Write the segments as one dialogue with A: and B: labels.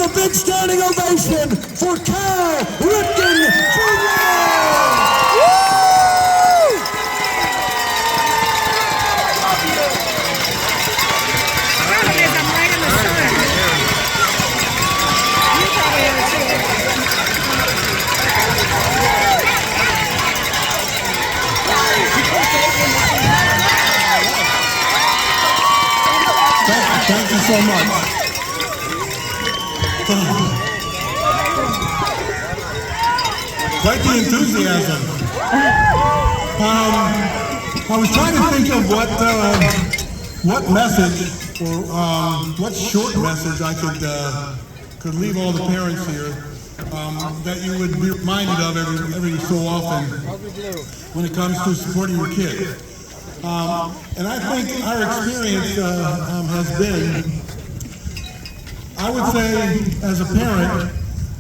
A: have a big standing ovation for Cal Ripken Jr. Thank you so much. Quite the enthusiasm. I was trying to think of what message or what short message I could leave all the parents here that you would be reminded of every so often when it comes to supporting your kid. And I think our experience has been, I would say, as a parent,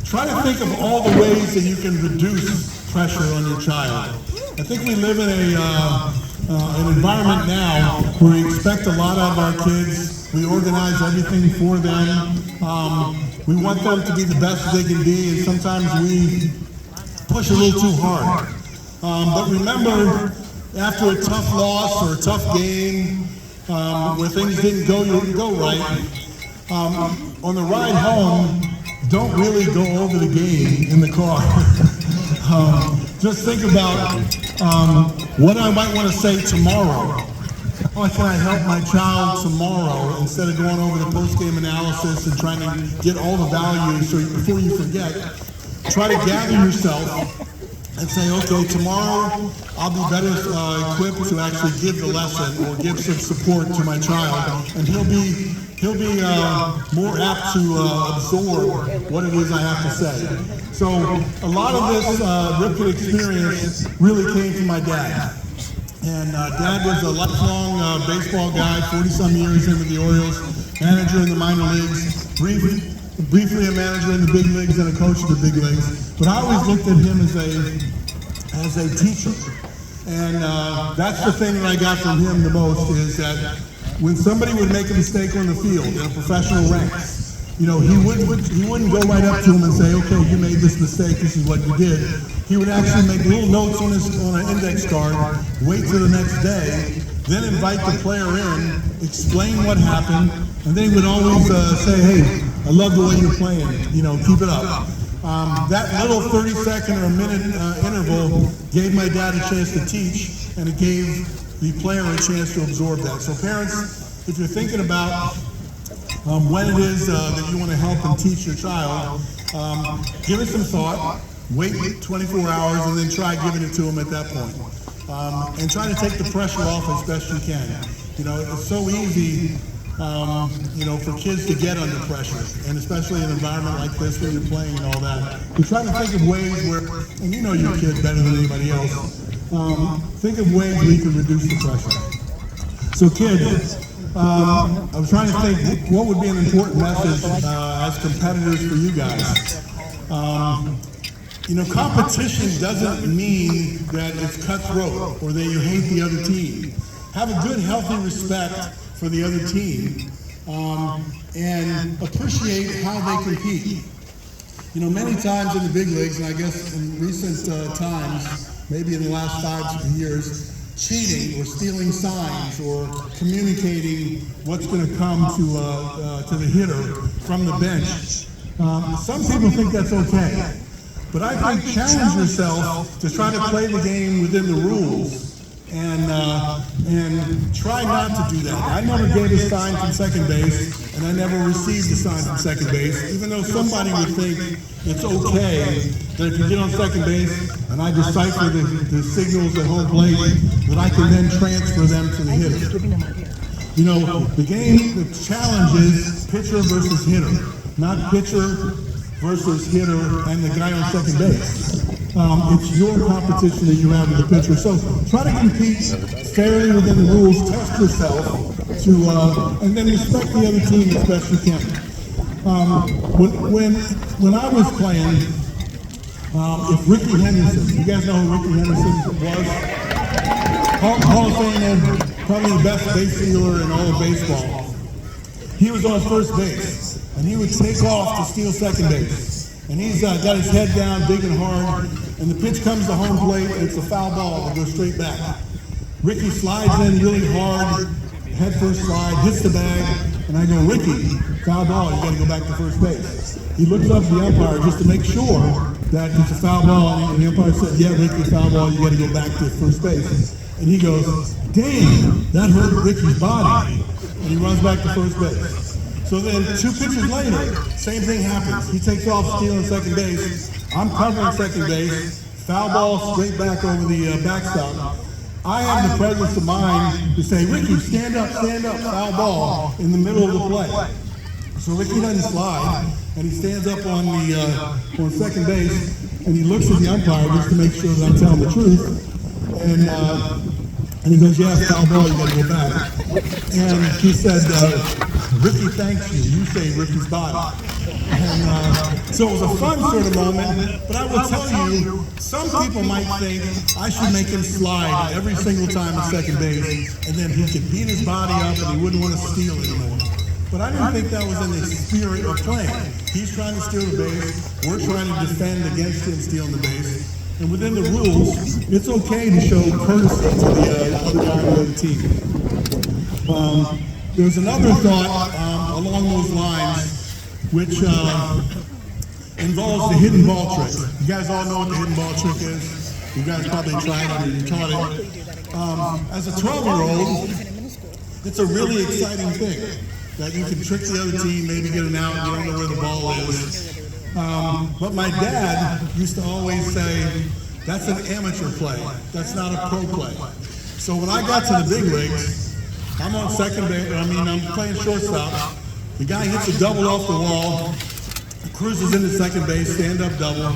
A: try to think of all the ways that you can reduce pressure on your child. I think we live in an environment now where we expect a lot out of our kids. We organize everything for them. We want them to be the best they can be, and sometimes we push a little too hard. But remember, after a tough loss or a tough game, where things didn't go right, on the ride home, don't really go over the game in the car. Just think about what I might want to say tomorrow. How can I help my child tomorrow instead of going over the post-game analysis and trying to get all the value so before you forget, try to gather yourself and say, okay, tomorrow I'll be better equipped to actually give the lesson or give some support to my child, and he'll be more apt to absorb what it is I have to say. So a lot of this Ripken experience really came from my dad. And Dad was a lifelong baseball guy, 40-some years into the Orioles, manager in the minor leagues, briefly a manager in the big leagues and a coach in the big leagues. But I always looked at him as a teacher. And that's the thing that I got from him the most, is that when somebody would make a mistake on the field in a professional ranks, you know, he wouldn't go right up to him and say, okay, you made this mistake, this is what you did. He would actually make little notes on an index card, wait till the next day, then invite the player in, explain what happened, and then he would always say, hey, I love the way you're playing, you know, keep it up. That little 30-second or a minute interval gave my dad a chance to teach, and it gave the player a chance to absorb that. So parents, if you're thinking about when it is that you want to help and teach your child, give it some thought, wait 24 hours, and then try giving it to them at that point. And try to take the pressure off as best you can. You know, it's so easy, you know, for kids to get under pressure, and especially in an environment like this where you're playing and all that. You try to think of ways where, and you know your kid better than anybody else, think of ways where you can reduce the pressure. So kids, I was trying to think what would be an important message as competitors for you guys. You know, competition doesn't mean that it's cutthroat or that you hate the other team. Have a good, healthy respect for the other team, and appreciate how they compete. You know, many times in the big leagues, and I guess in recent times, maybe in the last 5 years, cheating or stealing signs or communicating what's going to come to the hitter from the bench. Some people think that's okay, but I think challenge yourself to try to play the game within the rules. And try not to do that. I never gave a sign from second base, and I never received a sign from second base, even though somebody would think it's okay that if you get on second base and I decipher the signals at home plate, that I can then transfer them to the hitter. You know, the game, the challenge is pitcher versus hitter, not pitcher versus hitter and the guy on second base. It's your competition that you have with the pitcher. So try to compete fairly within the rules, test yourself, and then respect the other team as best you can. When I was playing, if Ricky Henderson, you guys know who Ricky Henderson was? Hall of Famer, probably the best base stealer in all of baseball. He was on first base. and he would take off to steal second base. And he's got his head down, digging hard, and the pitch comes to home plate, and it's a foul ball that goes straight back. Ricky slides in really hard, head first slide, hits the bag, and I go, Ricky, foul ball, you got to go back to first base. He looks up at the umpire just to make sure that it's a foul ball, and the umpire said, yeah, Ricky, foul ball, you got to go back to first base. And he goes, damn, that hurt Ricky's body. And he runs back to first base. So then 2 pitches later, same thing happens. He takes off stealing second base. I'm covering second base. Foul ball straight back over the backstop. I have the presence of mind to say, Ricky, stand up, foul ball in the middle of the play. So Ricky doesn't slide, and he stands up on second base, and he looks at the umpire just to make sure that I'm telling the truth. And he goes, yeah, foul ball, you got to go back. And he said, Ricky thanks you. You saved Ricky's body. And so it was a fun sort of moment, but I will tell you, some people might think I should make him slide every single time at second base, and then he could beat his body up and he wouldn't want to steal anymore. But I didn't think that was in the spirit of playing. He's trying to steal the base. We're trying to defend against him stealing the base. And within the rules, it's okay to show courtesy to the other guy on the team. There's another thought along those lines, which involves the hidden ball trick. You guys all know what the hidden ball trick is. You guys probably tried it or you taught it. As a 12-year-old, it's a really exciting thing that you can trick the other team, maybe get an out, you don't know where the ball is. But my dad used to always say, that's an amateur play. That's not a pro play. So when I got to the big leagues, I'm on second base, I'm playing shortstop. The guy hits a double off the wall, cruises into second base, stand-up double,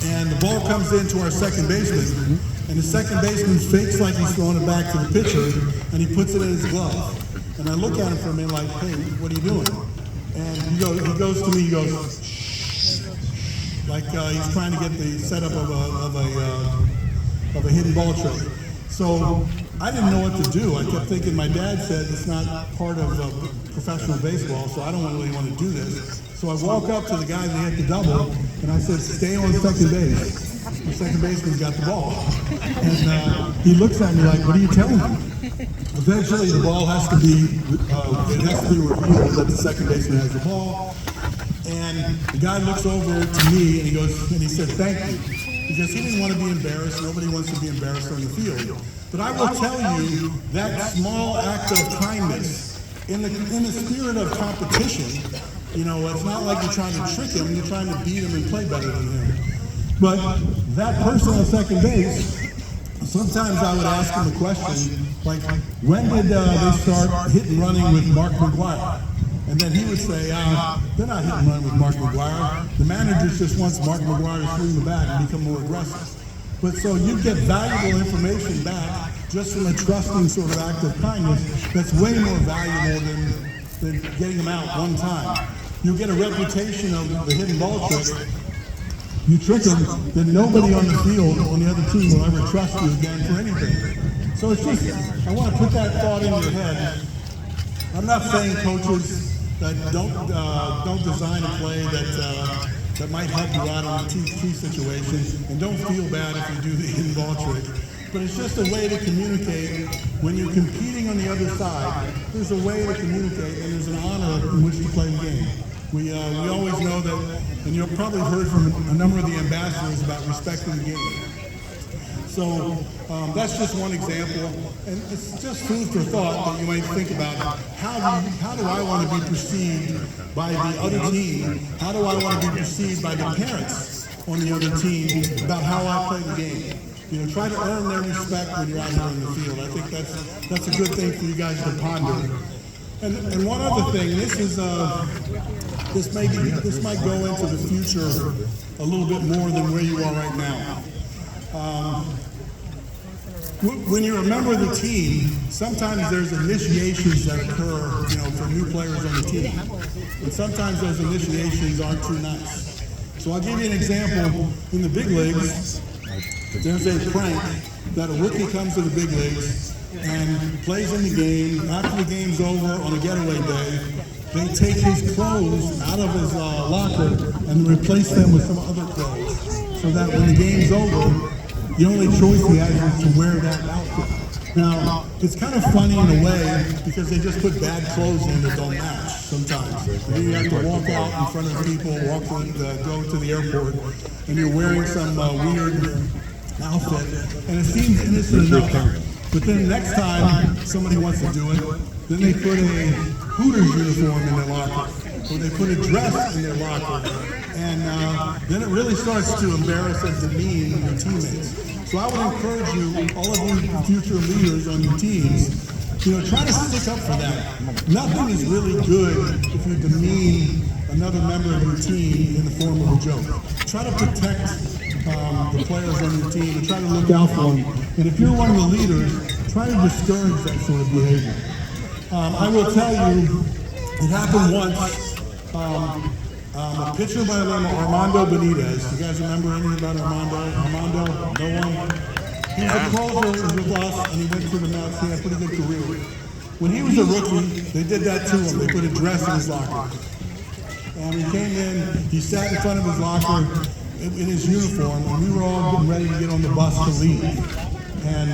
A: and the ball comes into our second baseman, and the second baseman fakes like he's throwing it back to the pitcher, and he puts it in his glove. And I look at him for a minute like, hey, what are you doing? And he goes to me, he goes, shh, like he's trying to get the setup of a hidden ball trick. So I didn't know what to do. I kept thinking, my dad said it's not part of professional baseball, so I don't really want to do this. So I walk up to the guy that hit the double, and I said, stay on second base. The second baseman's got the ball. And he looks at me like, what are you telling me? Eventually, the ball has to be, revealed that the second baseman has the ball. And the guy looks over to me, and he said, thank you. Because he didn't want to be embarrassed. Nobody wants to be embarrassed on the field. But I will tell you, that small act of kindness, in the spirit of competition, it's not like you're trying to trick him, you're trying to beat him and play better than him. But that person on second base, sometimes I would ask him a question, like, when did they start hit and running with Mark McGwire? And then he would say, they're not hit and run with Mark McGwire. The manager just wants Mark McGwire to swing the bat and become more aggressive. But so you get valuable information back just from a trusting sort of act of kindness that's way more valuable than getting them out one time. You get a reputation of the hidden ball trick. You trick them, then nobody on the field, on the other team, will ever trust you again for anything. So it's just, I want to put that thought in your head. I'm not saying coaches that don't design a play that might help you out in a key situation, and don't feel bad if you do the hidden ball trick. But it's just a way to communicate. When you're competing on the other side, there's a way to communicate, and there's an honor in which to play the game. We always know that, and you've probably heard from a number of the ambassadors about respecting the game. So that's just one example, and it's just food for thought that you might think about. How do I want to be perceived by the other team? How do I want to be perceived by the parents on the other team about how I play the game? Try to earn their respect when you're out here in the field. I think that's a good thing for you guys to ponder. And one other thing, this might go into the future a little bit more than where you are right now. When you're a member of the team, sometimes there's initiations that occur, for new players on the team. And sometimes those initiations aren't too nice. So I'll give you an example. In the big leagues, there's a prank that a rookie comes to the big leagues and plays in the game. After the game's over on a getaway day, they take his clothes out of his locker and replace them with some other clothes, so that when the game's over, the only choice he has is to wear that outfit. Now, it's kind of funny in a way because they just put bad clothes in that don't match sometimes. And then you have to walk out in front of people, go to the airport, and you're wearing some weird outfit, and it seems innocent enough. But then next time somebody wants to do it, then they put a Hooters uniform in their locker, or they put a dress in their locker, and then it really starts to embarrass and demean your teammates. So I would encourage you, all of you future leaders on your teams, try to stick up for that. Nothing is really good if you demean another member of your team in the form of a joke. Try to protect the players on your team and try to look out for them. And if you're one of the leaders, try to discourage that sort of behavior. I will tell you, it happened once. A pitcher by the name of Armando Benitez. You guys remember anything about Armando? Armando? No one? He was a closer with us, and he went to the Mets. He had a pretty good career. When he was a rookie, they did that to him. They put a dress in his locker. And he came in, he sat in front of his locker in his uniform, and we were all getting ready to get on the bus to leave. And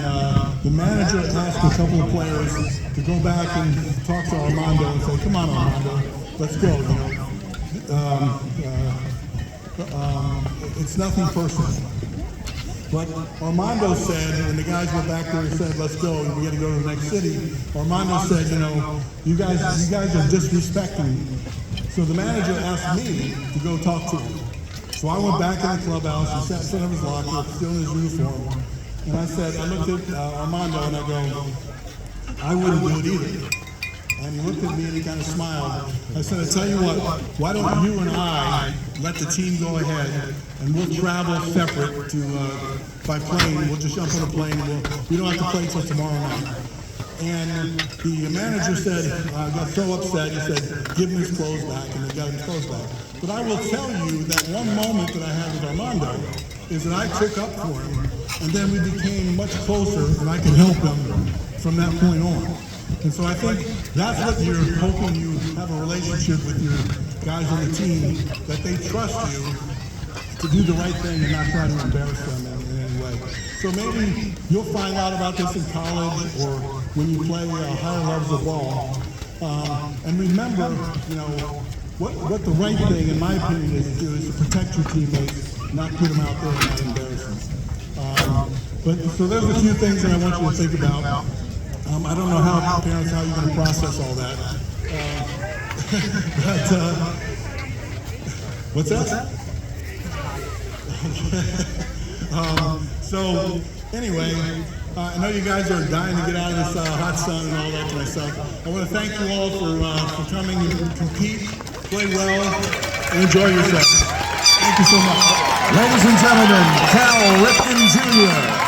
A: the manager asked a couple of players to go back and talk to Armando and say, "Come on, Armando, let's go, it's nothing personal." But Armando said, when the guys went back there and said, "Let's go, we got to go to the next city," Armando said, you guys are disrespecting me. So the manager asked me to go talk to him. So I went back in the clubhouse and sat in front of his locker, still in his uniform, and I looked at Armando and I go, "I wouldn't do it either." And he looked at me and he kind of smiled. I said, "I tell you what, why don't you and I let the team go ahead and we'll travel separate by plane. We'll just jump on a plane and we don't have to play till tomorrow night." And the manager said, got so upset, he said, "Give him his clothes back," and they got his clothes back. But I will tell you that one moment that I had with Armando is that I took up for him, and then we became much closer, and I could help him from that point on. And so I think that's what you're hoping you have a relationship with your guys on the team, that they trust you to do the right thing and not try to embarrass them in any way. So maybe you'll find out about this in college or when you play higher levels of ball. And remember, what the right thing, in my opinion, is to do is to protect your teammates, not put them out there and not embarrass them. So there's a few things that I want you to think about. I don't know how you're going to process all that. What's that? So anyway, I know you guys are dying to get out of this hot sun and all that kind of stuff. I want to thank you all for coming and compete, play well, and enjoy yourselves. Thank you so much.
B: Ladies and gentlemen, Cal Ripken Jr.